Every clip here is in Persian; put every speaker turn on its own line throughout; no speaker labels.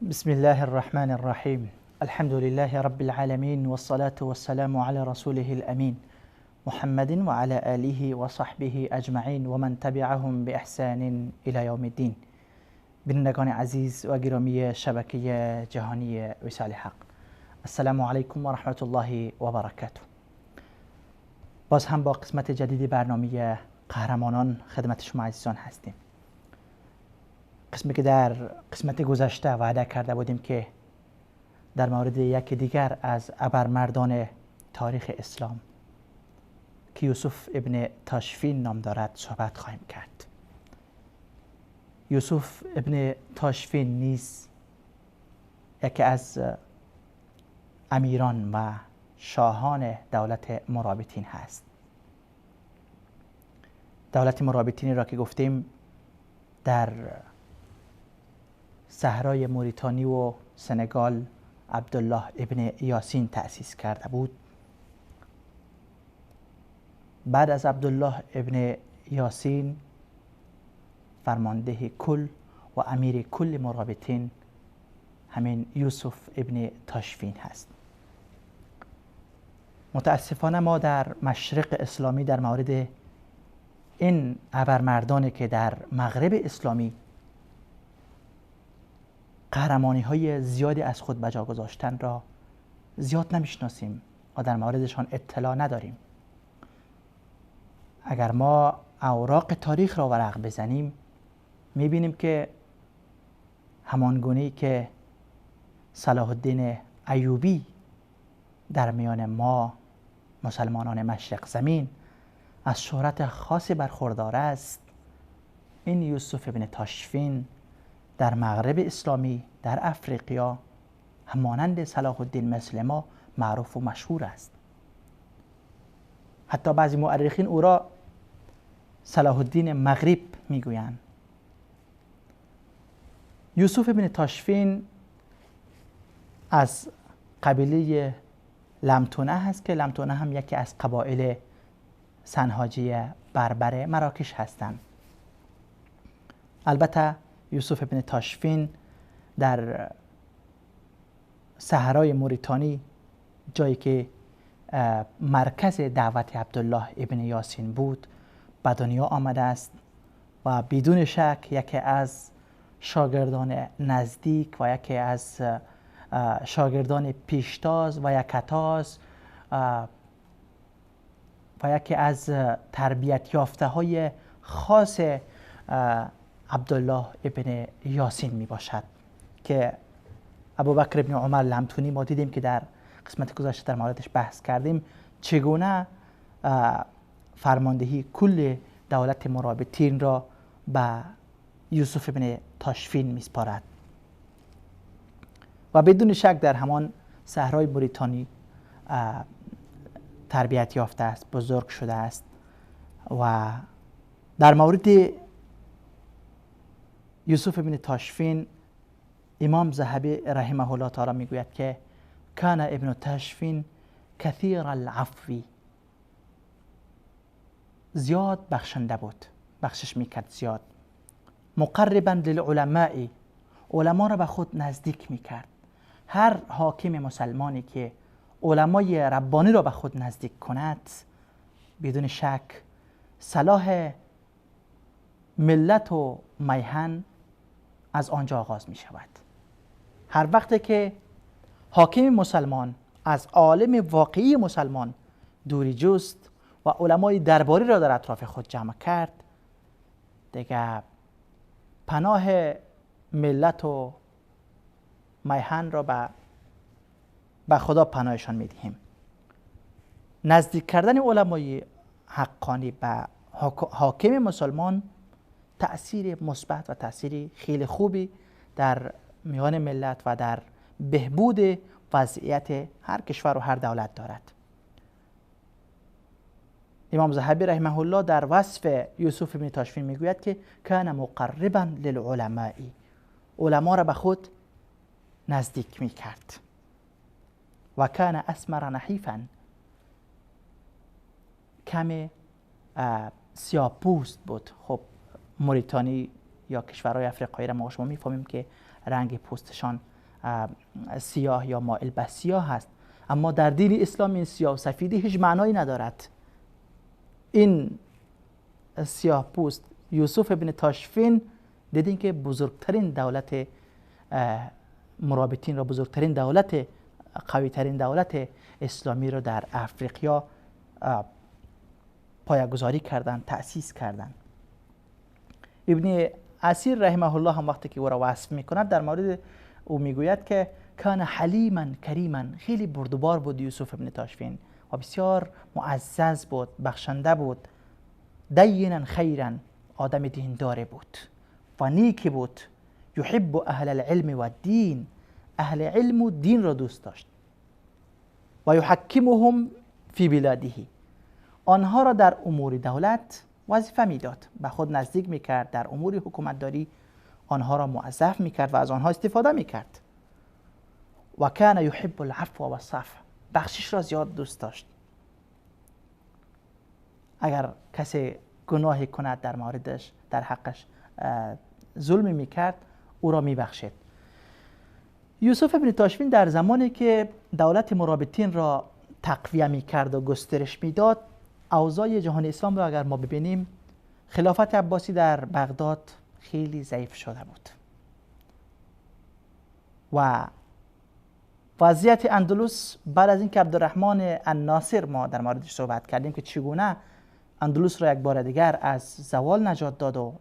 بسم الله الرحمن الرحيم. الحمد لله رب العالمين والصلاة والسلام على رسوله الأمين محمد وعلى آله وصحبه أجمعين ومن تبعهم بإحسان إلى يوم الدين. بینندگان عزیز و گرامی شبکه جهانی وصال حق، السلام علیکم و رحمت الله و برکاته. باز هم با قسمت جدید برنامه قهرمانان خدمت شما عزیزان هستیم. قسمی که در قسمت گذشته وعده کرده بودیم که در مورد یک دیگر از ابرمردان تاریخ اسلام که یوسف ابن تاشفین نام دارد صحبت خواهیم کرد. یوسف ابن تاشفین نیز یکی از امیران و شاهان دولت مرابطین هست. دولت مرابطین را که گفتیم در صحرای موریتانی و سنگال عبدالله ابن یاسین تأسیس کرده بود. بعد از عبدالله ابن یاسین فرمانده کل و امیر کل مرابطین همین یوسف ابن تاشفین هست. متاسفانه ما در مشرق اسلامی در مورد این ابرمردانی که در مغرب اسلامی قهرمانی های زیادی از خود به جا گذاشتن را زیاد نمیشناسیم و در موردشان اطلاع نداریم. اگر ما اوراق تاریخ را ورق بزنیم میبینیم که همانگونی که صلاح الدین ایوبی در میان ما مسلمانان مشرق زمین از شهرت خاصی برخوردار است، این یوسف ابن تاشفین در مغرب اسلامی در افریقیا همانند صلاح الدین مثل ما معروف و مشهور است. حتی بعضی مورخین او را صلاح الدین مغرب میگویند. یوسف ابن تاشفین از قبیله لمتونه هست که لمتونه هم یکی از قبایل سنهاجی بربر مراکش هستند. البته یوسف ابن تاشفین در صحرای موریتانی، جایی که مرکز دعوت عبدالله ابن یاسین بود، به دنیا آمده است و بدون شک یکی از شاگردان نزدیک و یکی از شاگردان پیشتاز و یکتاز و یکی از تربیت یافته های خاص عبدالله ابن یاسین می باشد که ابوبکر ابن عمر لمتونی ما دیدیم که در قسمت گذشته در موردش بحث کردیم چگونه فرماندهی کل دولت مرابطین را به یوسف ابن تاشفین میسپارد و بدون شک در همان صحرای موریتانی تربیت یافته است، بزرگ شده است. و در مورد یوسف ابن تاشفین امام ذهبی رحمه الله تعالی میگوید که کان ابن تاشفین کثیر العفو، زیاد بخشنده بود، بخشش میکرد زیاد. مقربا للعلماء، علما را به خود نزدیک میکرد. هر حاکم مسلمانی که علمای ربانی را به خود نزدیک کند بدون شک صلاح ملت و میهن از آنجا آغاز می شود. هر وقت که حاکم مسلمان از عالم واقعی مسلمان دوری جست و علمای درباری را در اطراف خود جمع کرد، دیگه پناه ملت و میهن را به خدا پناهشان می دهیم. نزدیک کردن علمای حقانی به حاکم مسلمان تأثیر مثبت و تأثیر خیلی خوبی در میان ملت و در بهبود وضعیت هر کشور و هر دولت دارد. امام ذهبی رحمه الله در وصف یوسف ابن تاشفین میگوید که کان مقربا للعلماء، علما را به خود نزدیک میکرد. و کان اسمر نحیفا، کم سیاه‌پوست بود. خب موریتانی یا کشورهای افریقایی را ما شما میفهمیم که رنگ پوستشان سیاه یا مائل به سیاه هست، اما در دین اسلام این سیاه و سفیدی هیچ معنایی ندارد. این سیاه پوست یوسف ابن تاشفین دیدین که بزرگترین دولت مرابطین را، بزرگترین دولت، قویترین دولت اسلامی را در افریقا پایه‌گذاری کردند، تأسیس کردند. ابن اسیر رحمه الله هم وقتی که او را وصف میکند در مورد او میگوید که کان حلیما کریما، خیلی بردبار بود یوسف ابن تاشفین و بسیار معزز بود، بخشنده بود. دینا خیرا، آدم دیندار بود و نیکی بود. یحب اهل العلم و دین، اهل علم و دین را دوست داشت. و یحکمهم فی بلاده، آنها را در امور دولت وظیفه میداد، به خود نزدیک میکرد، در امور حکومتداری آنها را موظف میکرد و از آنها استفاده میکرد. و کان یحب العفو و الصفح، بخشش را زیاد دوست داشت. اگر کسی گناهی کند در موردش، در حقش ظلمی میکرد، او را میبخشید. یوسف ابن تاشفین در زمانی که دولت مرابطین را تقویه میکرد و گسترش میداد، اوضاع جهان اسلام را اگر ما ببینیم، خلافت عباسی در بغداد خیلی ضعیف شده بود و وضعیت اندلس بعد از اینکه عبدالرحمن الناصر، ما در موردش صحبت کردیم که چگونه اندلس را یک بار دیگر از زوال نجات داد و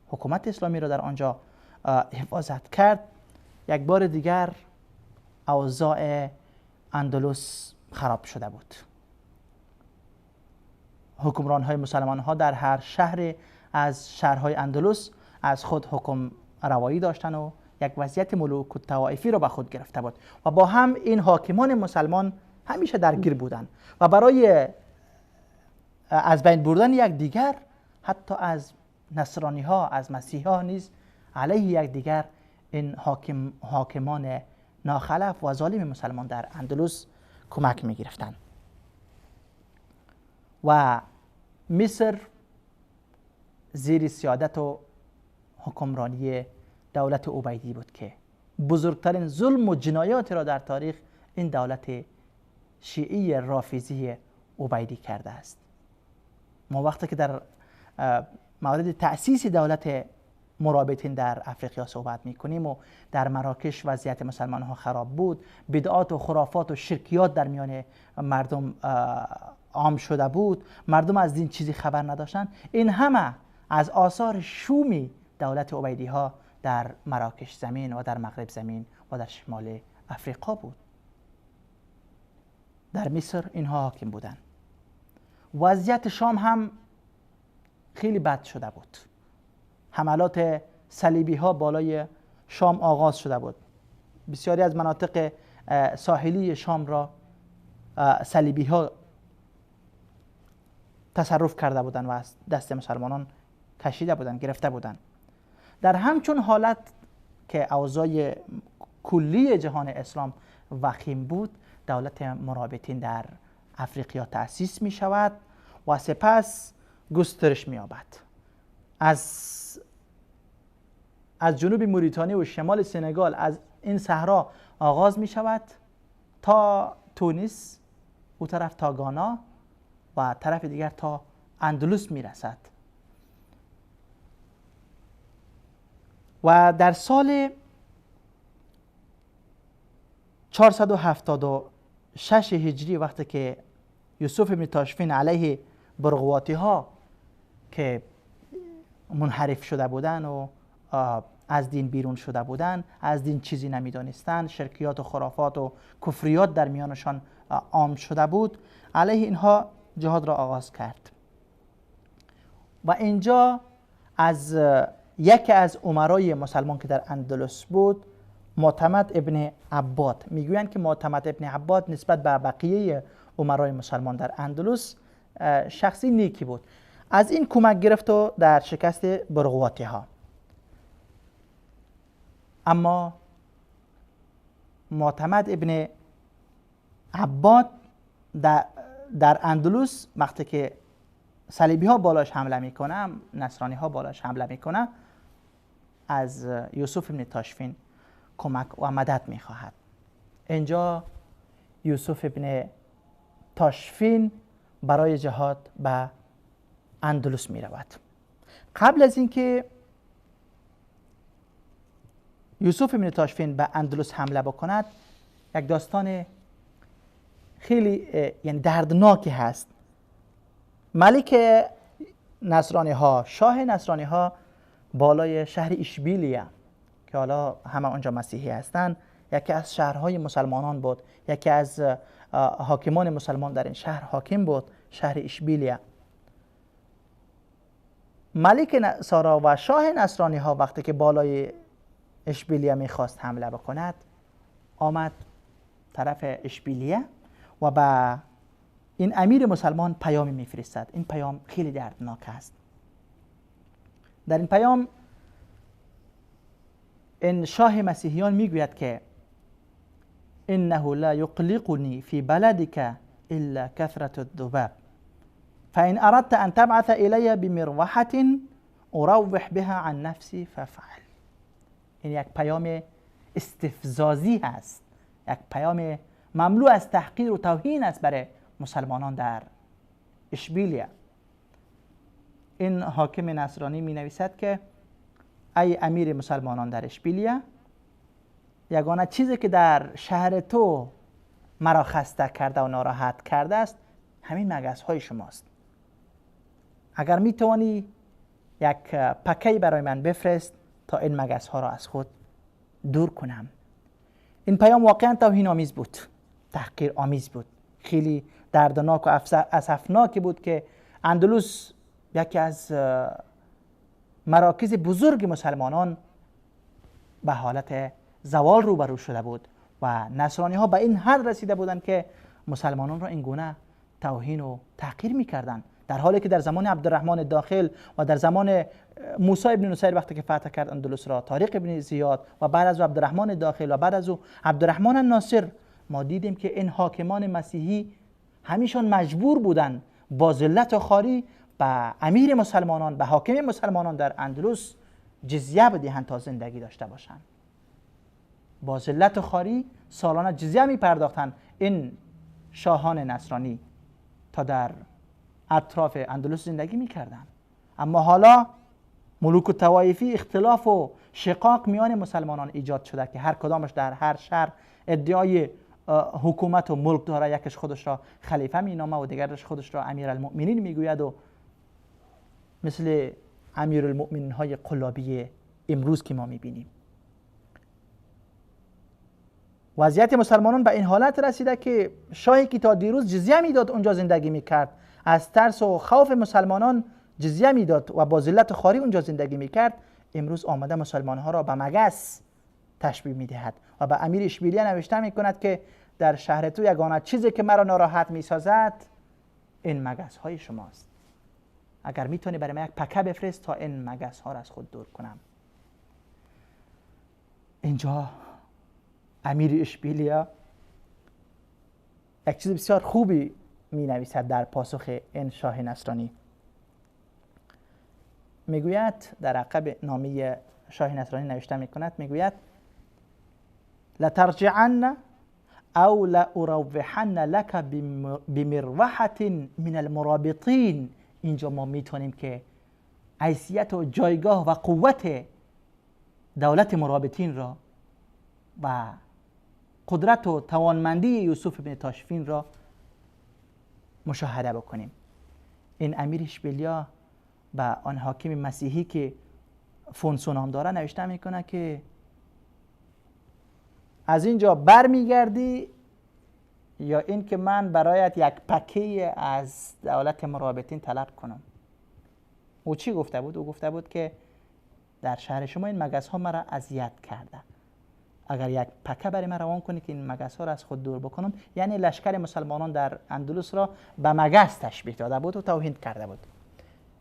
حکومت اسلامی را در آنجا حفاظت کرد، یک بار دیگر اوضاع اندلس خراب شده بود. حکمران های مسلمان ها در هر شهر از شهرهای اندلس از خود حکم روایی داشتن و یک وضعیت ملوک و طوائفی را به خود گرفته بود و با هم این حاکمان مسلمان همیشه درگیر بودند و برای از بین بردن یک دیگر، حتی از نصرانی ها، از مسیحی ها نیز علیه یک دیگر، این حاکمان ناخلف و ظالم مسلمان در اندلس کمک می گرفتند. و مصر زیر سیادت و حکمرانی دولت عبیدی بود که بزرگترین ظلم و جنایات را در تاریخ این دولت شیعی رافضی عبیدی کرده است. ما وقتی که در مورد تأسیس دولت مرابطین در افریقا صحبت میکنیم و در مراکش وضعیت مسلمان ها خراب بود، بدعات و خرافات و شرکیات در میان مردم عام شده بود، مردم از دین چیزی خبر نداشتن، این همه از آثار شومی دولت عبیدی ها در مراکش زمین و در مغرب زمین و در شمال افریقا بود. در مصر اینها حاکم بودند. وضعیت شام هم خیلی بد شده بود. حملات صلیبی ها بالای شام آغاز شده بود. بسیاری از مناطق ساحلی شام را صلیبی ها تصرف کرده بودند و از دست مسلمانان کشیده بودند، گرفته بودند. در همچون حالت که اوضاع کلی جهان اسلام وخیم بود، دولت مرابطین در افریقا تأسیس می شود و سپس گسترش می یابد. از جنوب موریتانی و شمال سنگال، از این صحرا آغاز می شود تا تونس، او طرف تا گانا و طرف دیگر تا اندلس می رسد. و در سال 476 هجری وقتی که یوسف ابن تاشفین علیه برغواتی ها که منحرف شده بودن و از دین بیرون شده بودن، از دین چیزی نمیدانستند، شرکیات و خرافات و کفریات در میانشان عام شده بود، علیه اینها جهاد را آغاز کرد. و اینجا از یکی از امرای مسلمان که در اندلس بود، معتمد ابن عباد، میگویند که معتمد ابن عباد نسبت به بقیه امرای مسلمان در اندلس شخصی نیکی بود. از این کمک گرفت و در شکست برغواتی ها. اما معتمد ابن عباد در اندلس وقتی که صلیبی ها بالاش حمله میکنه، نصرانی ها بالاش حمله میکنه، از یوسف ابن تاشفین کمک و مدد میخواهد. اینجا یوسف ابن تاشفین برای جهاد به اندلس می رود. قبل از اینکه یوسف ابن تاشفین به اندلس حمله بکند، یک داستان خیلی یعنی دردناکی هست. ملک نصرانی ها، شاه نصرانی ها بالای شهر اشبیلیه که حالا همه آنجا مسیحی هستند، یکی از شهرهای مسلمانان بود، یکی از حاکمان مسلمان در این شهر حاکم بود، شهر اشبیلیه. ملک نصارا و شاه نصرانی ها وقتی که بالای اشبیلیه میخواست حمله بکند، آمد طرف اشبیلیه و به این امیر مسلمان پیامی میفرستد. این پیام خیلی دردناک است. در این پیام این شاه مسیحیان میگوید که انه لا یقلقنی فی بلدک الا کثرة الذباب فإن اردت ان تبعث الی بمروحة اروح بها عن نفسی ففعل. این یک پیام استفزازی است، یک پیام مملو از تحقیر و توهین است برای مسلمانان در اشبیلیه. این حاکم نصرانی می نویسد که ای امیر مسلمانان در اشبیلیه، یگانه چیزی که در شهر تو مرا خسته کرده و ناراحت کرده است همین مگس های شماست. اگر می توانی یک پکی برای من بفرست تا این مگس ها را از خود دور کنم. این پیام واقعا توهین آمیز بود، تحقیر آمیز بود، خیلی دردناک و اسفناک بود که اندلس یکی از مراکز بزرگ مسلمانان به حالت زوال روبرو شده بود و نصرانی ها به این حد رسیده بودند که مسلمانان را این گونه توهین و تحقیر میکردند، در حالی که در زمان عبدالرحمن داخل و در زمان موسی ابن نصیر وقتی که فتح کرد اندلس را، طارق ابن زیاد و بعد از عبدالرحمن داخل و بعد از او عبدالرحمن الناصر، ما دیدیم که این حاکمان مسیحی همیشون مجبور بودند با ذلت و خواری به امیر مسلمانان، به حاکم مسلمانان در اندلس جزیه بدهند تا زندگی داشته باشند. با ذلت و خواری سالانه جزیه می پرداختند این شاهان نصرانی تا در اطراف اندلس زندگی می کردند. اما حالا ملوک و طوایفی، اختلاف و شقاق میان مسلمانان ایجاد شده که هر کدامش در هر شهر ادعای حکومت و ملک داره. یکش خودش را خلیفه می نامه و دیگرش خودش را امیرالمؤمنین میگوید و مثل امیرالمؤمنین های قلابی امروز که ما میبینیم. وضعیت مسلمانان به این حالت رسیده که شاهی که تا دیروز جزیه میداد اونجا زندگی میکرد، از ترس و خوف مسلمانان جزیه میداد و با ذلت و خواری اونجا زندگی میکرد، امروز آمده مسلمان ها را به مگس تشبیه میدهد و به امیر اشبیلیه نوشته میکند که در شهر تو یگانه چیزی که مرا ناراحت میسازد این مگس های شماست. اگر میتونی برای من یک پکه بفرست تا این مگس ها را از خود دور کنم. اینجا امیر اشبیلیه یک چیز بسیار خوبی می نویسد در پاسخ این شاه نصرانی. میگوید در عقب نامه شاه نصرانی نوشته میکند، میگوید لترجعن او لاروحن لك بمروحة من المرابطین. اینجا ما میتونیم که حیثیت و جایگاه و قوت دولت مرابطین را و قدرت و توانمندی یوسف ابن تاشفین را مشاهده بکنیم. این امیر اشبیلیه به آن حاکم مسیحی که فونسو نام داره نوشته میکنه که از اینجا برمیگردی یا این که من برایت یک پکه از دولت مرابطین طلب کنم. او چی گفته بود؟ او گفته بود که در شهر شما این مگس ها مرا اذیت کرده، اگر یک پکه برای من روان کنی که این مگس ها را از خود دور بکنم. یعنی لشکر مسلمانان در اندلس را به مگس تشبیه داده بود و توهین کرده بود.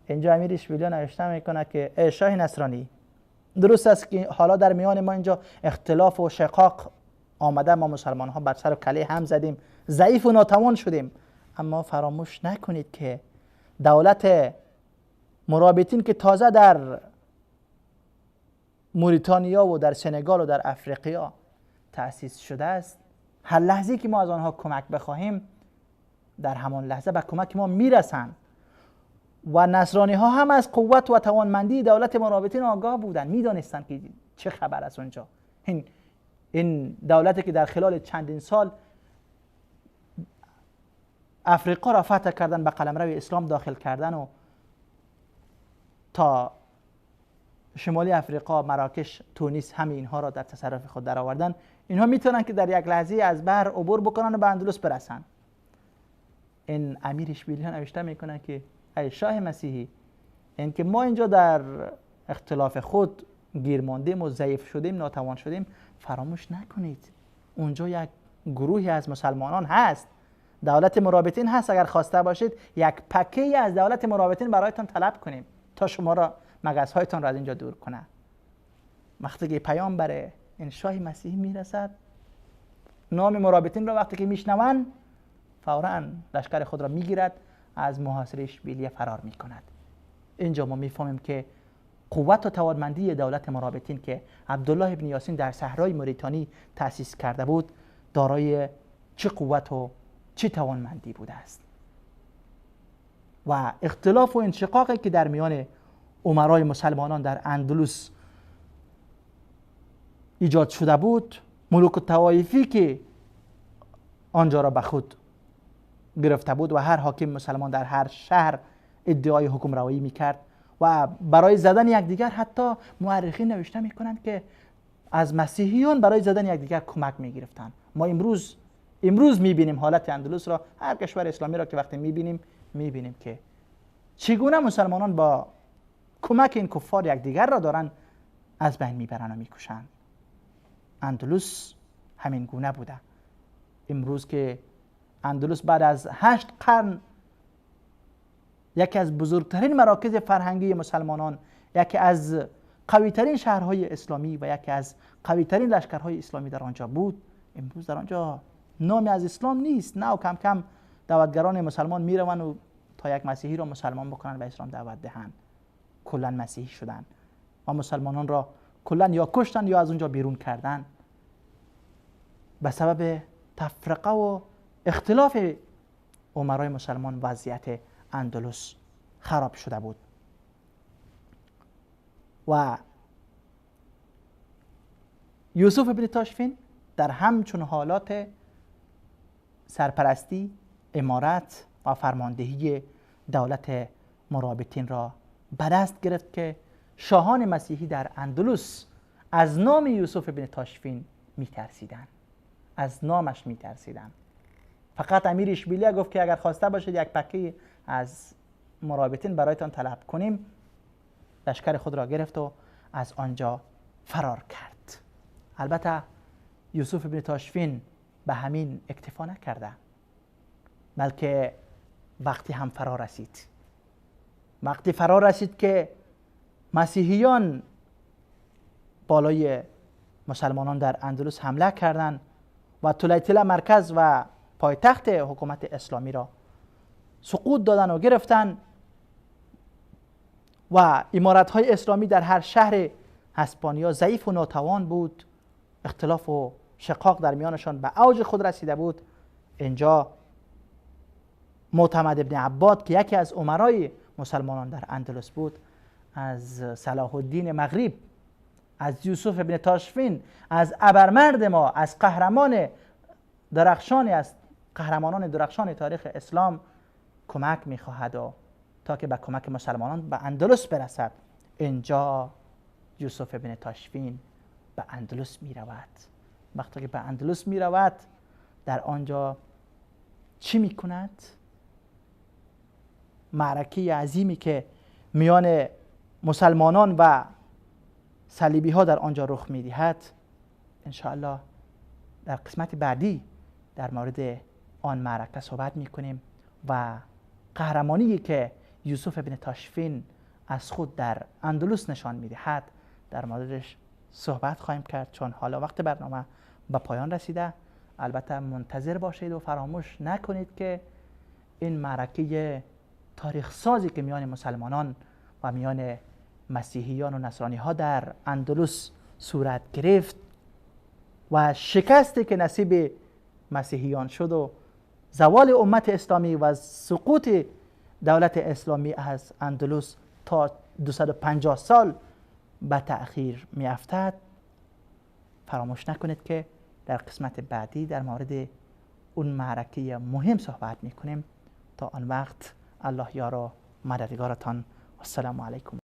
اینجا امیر اشبیلیه نوشته میکنه که ای شاه نصرانی، درست است که حالا در میان ما اینجا اختلاف و شقاق آمده، ما مسلمان ها بر سر و کله هم زدیم، ضعیف و ناتوان شدیم، اما فراموش نکنید که دولت مرابطین که تازه در موریتانیا و در سنگال و در افریقیا تأسیس شده است، هر لحظه که ما از آنها کمک بخواهیم در همان لحظه به کمک ما میرسند. و نصرانی ها هم از قوت و توانمندی دولت مرابطین آگاه بودند، میدانستند که چه خبر است اونجا. این دولتی که در خلال چندین سال افریقا را فتح کردن، به قلمرو اسلام داخل کردن و تا شمالی افریقا، مراکش، تونس، همه اینها را در تصرف خود درآوردن. اینها میتونن که در یک لحظه از بحر عبور بکنن و به اندلس برسن. این امیر اشبیلی نوشته میکنه که ای شاه مسیحی، این که ما اینجا در اختلاف خود گیر ماندیم و ضعیف شدیم، ناتوان شدیم، فراموش نکنید اونجا یک گروهی از مسلمانان هست، دولت مرابطین هست. اگر خواسته باشید یک پکه از دولت مرابطین برایتان طلب کنیم تا شما را مگس‌هایتان را از اینجا دور کنه. وقتی که پیام بر این شاه مسیحی میرسد، نام مرابطین را وقتی که میشنوند، فوراً لشکر خود را میگیرد، از محاصره اشبیلیه فرار میکند. اینجا ما میفهمیم که قوت و توانمندی دولت مرابطین که عبدالله ابن یاسین در صحرای موریتانی تأسیس کرده بود، دارای چه قوت و چه توانمندی بوده است. و اختلاف و انشقاقی که در میان امرای مسلمانان در اندلس ایجاد شده بود، ملوک الطوایفی که آنجا را به خود گرفته بود و هر حاکم مسلمان در هر شهر ادعای حکم روایی میکرد و برای زدن یکدیگر حتی مورخین نوشته میکنند که از مسیحیان برای زدن یکدیگر کمک میگرفتند. ما امروز میبینیم حالت اندلس را، هر کشور اسلامی را که وقتی میبینیم که چگونه مسلمانان با کمک این کفار یکدیگر را دارن از بین میبرن و میکشند. اندلس همین گونه بوده. امروز که اندلس بعد از 8 قرن یکی از بزرگترین مراکز فرهنگی مسلمانان، یکی از قویترین شهرهای اسلامی و یکی از قویترین لشکرهای اسلامی در آنجا بود، امروز در آنجا نامی از اسلام نیست. نه و کم کم دعوتگران مسلمان میروند و تا یک مسیحی را مسلمان بکنن و اسلام دعوت دهند. کلا مسیحی شدن و مسلمانان را کلا یا کشتن یا از اونجا بیرون کردن. به سبب تفرقه و اختلاف امرای مسلمان وضعیت اندلس خراب شده بود. و یوسف ابن تاشفین در همچون حالات سرپرستی، امارت و فرماندهی دولت مرابطین را به دست گرفت که شاهان مسیحی در اندلس از نام یوسف ابن تاشفین میترسیدند، از نامش میترسیدند. فقط امیر اشبیلیه گفت که اگر خواسته باشید یک پکه از مرابطین برایتان طلب کنیم، لشکر خود را گرفت و از آنجا فرار کرد. البته یوسف ابن تاشفین به همین اکتفا نکرده، بلکه وقتی هم فرار رسید که مسیحیان بالای مسلمانان در اندلس حمله کردند و طلیطله مرکز و پایتخت حکومت اسلامی را سقوط دادن و گرفتن و امارت‌های اسلامی در هر شهر اسپانیا ضعیف و ناتوان بود، اختلاف و شقاق در میانشان به اوج خود رسیده بود. اینجا معتمد ابن عباد که یکی از امرای مسلمانان در اندلس بود، از صلاح الدین مغرب، از یوسف ابن تاشفین، از ابرمرد ما، از قهرمانان درخشان تاریخ اسلام کمک می‌خواهد و تا که به کمک مسلمانان به اندلس برسد. اینجا یوسف ابن تاشفین به اندلس می‌رود. وقتی که به اندلس می‌رود، در آنجا چی می‌کند؟ معرکه عظیمی که میان مسلمانان و صلیبی ها در آنجا رخ می‌دهد، ان شاء الله در قسمت بعدی در مورد آن معرکه صحبت می‌کنیم و قهرمانی که یوسف ابن تاشفین از خود در اندلس نشان می‌دهد در موردش صحبت خواهیم کرد، چون حالا وقت برنامه به پایان رسیده. البته منتظر باشید و فراموش نکنید که این معرکه تاریخ سازی که میان مسلمانان و میان مسیحیان و نصرانی ها در اندلس صورت گرفت و شکستی که نصیب مسیحیان شد و زوال امت اسلامی و سقوط دولت اسلامی از اندلس تا 250 سال به تأخیر می افتد، فراموش نکنید که در قسمت بعدی در مورد اون معرکه مهم صحبت می کنیم. تا آن وقت الله یار و مددگارتان. السلام علیکم.